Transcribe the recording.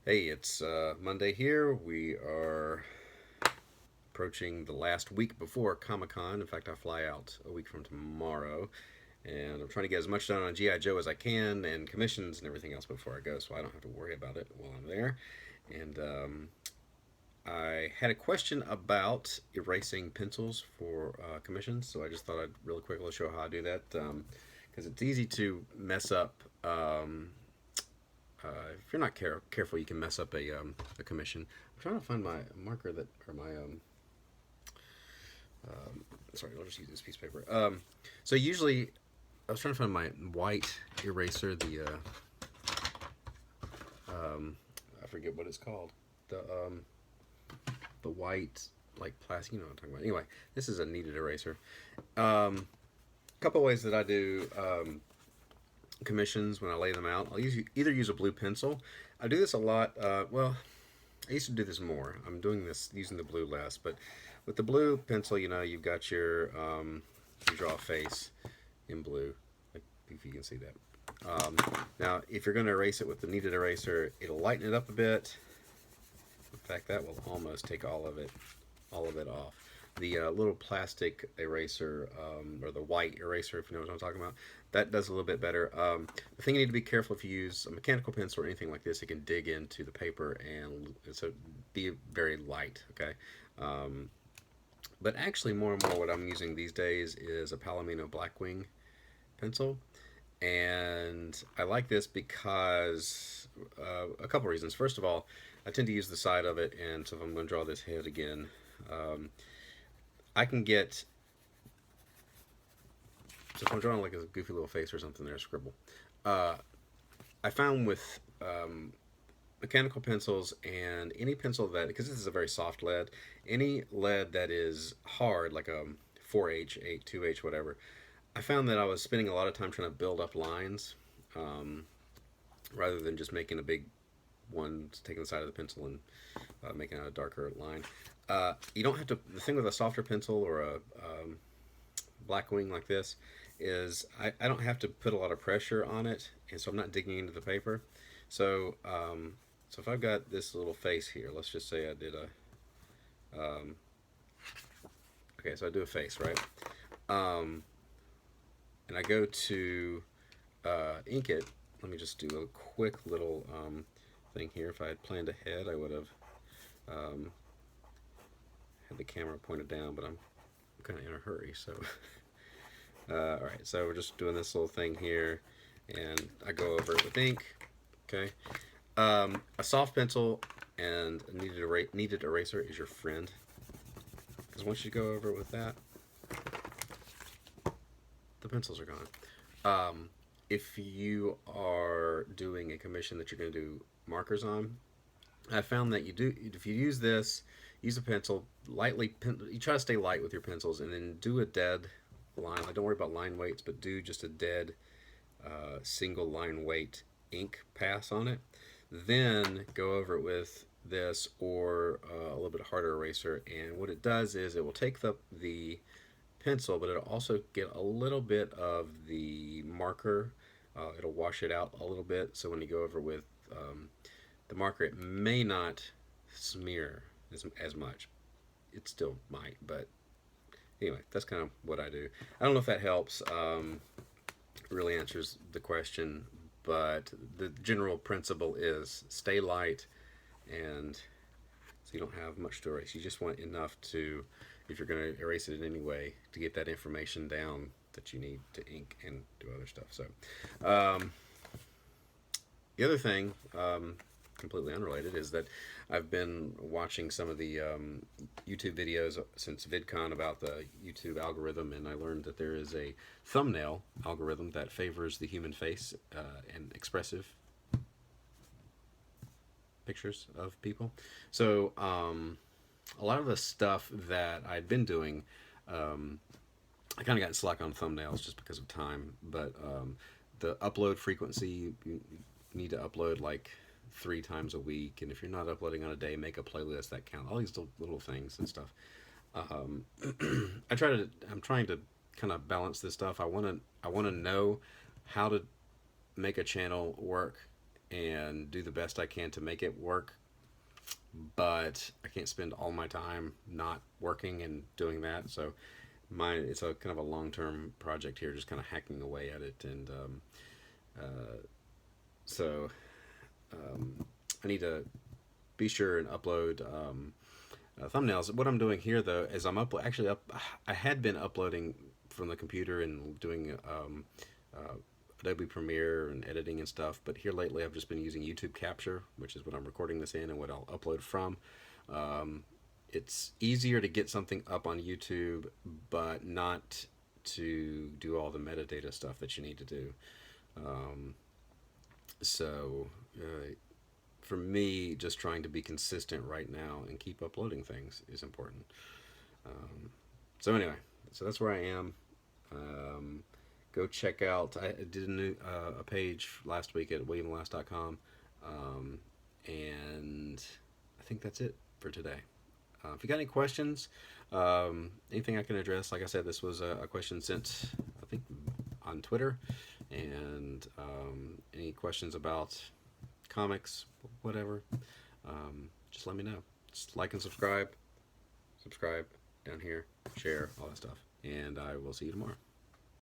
Hey, it's Monday here. We are approaching the last week before Comic Con. In fact, I fly out a week from tomorrow, and I'm trying to get as much done on G.I. Joe as I can and commissions and everything else before I go, so I don't have to worry about it while I'm there. And I had a question about erasing pencils for commissions, so I just thought I'd really quickly show how I do that because it's easy to mess up. If you're not careful, you can mess up a commission. I'm trying to find my marker that, or my sorry, I'll just use this piece of paper. So usually, I was trying to find my white eraser. I forget what it's called. The the white like plastic. You know what I'm talking about. Anyway, this is a kneaded eraser. Couple ways that I do commissions when I lay them out. I'll either use a blue pencil. I do this a lot. Well, I used to do this more. I'm doing this using the blue less, but with the blue pencil, you've got you draw a face in blue, like if you can see that. Now, if you're going to erase it with the kneaded eraser, it'll lighten it up a bit. In fact, that will almost take all of it off. The little plastic eraser, or the white eraser, if you know what I'm talking about, that does a little bit better. The thing you need to be careful if you use a mechanical pencil or anything like this, it can dig into the paper and so be very light. Okay, but actually, more and more, what I'm using these days is a Palomino Blackwing pencil, and I like this because a couple reasons. First of all, I tend to use the side of it, and so if I'm going to draw this head again. I can get, so if I'm drawing like a goofy little face or something there, scribble. Uh, I found with mechanical pencils and any pencil that, because this is a very soft lead, any lead that is hard, like a 4H, 8, 2H, whatever, I found that I was spending a lot of time trying to build up lines um, rather than just making a big one, taking the side of the pencil and making out a darker line. You don't have to. The thing with a softer pencil or a Blackwing like this is I don't have to put a lot of pressure on it, and so I'm not digging into the paper. So if I've got this little face here, let's just say I did okay, so I do a face, right? Um, and I go to ink it. Let me just do a quick little thing here. If I had planned ahead, I would have um, had the camera pointed down, but I'm kind of in a hurry. So, all right, so we're just doing this little thing here, and I go over it with ink. Okay, a soft pencil and a kneaded eraser is your friend, because once you go over it with that, the pencils are gone. If you are doing a commission that you're going to do markers on, I found that if you use this, use a pencil lightly. You try to stay light with your pencils, and then do a dead line. Like, don't worry about line weights, but do just a dead single line weight ink pass on it. Then go over it with this or a little bit harder eraser, and what it does is it will take the pencil, but it'll also get a little bit of the marker. It'll wash it out a little bit, so when you go over with the marker, it may not smear as much. It still might, but anyway, that's kind of what I do. I don't know if that helps. Really answers the question, but the general principle is stay light, and so you don't have much to erase. You just want enough to, if you're going to erase it in any way, to get that information down that you need to ink and do other stuff. So, the other thing, completely unrelated, is that I've been watching some of the YouTube videos since VidCon about the YouTube algorithm, and I learned that there is a thumbnail algorithm that favors the human face and expressive pictures of people. So a lot of the stuff that I'd been doing, I kind of got slack on thumbnails just because of time, but the upload frequency, you need to upload like 3 times a week, and if you're not uploading on a day, make a playlist that count. All these little things and stuff. Um, I'm trying to kind of balance this stuff. I want to know how to make a channel work and do the best I can to make it work. But I can't spend all my time not working and doing that. So it's a kind of a long term project here, just kind of hacking away at it. And uh, so I need to be sure and upload thumbnails. What I'm doing here though is actually up. I had been uploading from the computer and doing uh, Adobe Premiere and editing and stuff. But here lately, I've just been using YouTube Capture, which is what I'm recording this in and what I'll upload from. Um, it's easier to get something up on YouTube, but not to do all the metadata stuff that you need to do. Um, so for me, just trying to be consistent right now and keep uploading things is important. So anyway, so that's where I am. Um, Go check out. I did a page last week at williamlast.com, and I think that's it for today. If you got any questions, anything I can address, like I said, this was a question sent, I think, on Twitter, and any questions about comics, whatever, just let me know. Just like and subscribe down here, share, all that stuff, and I will see you tomorrow.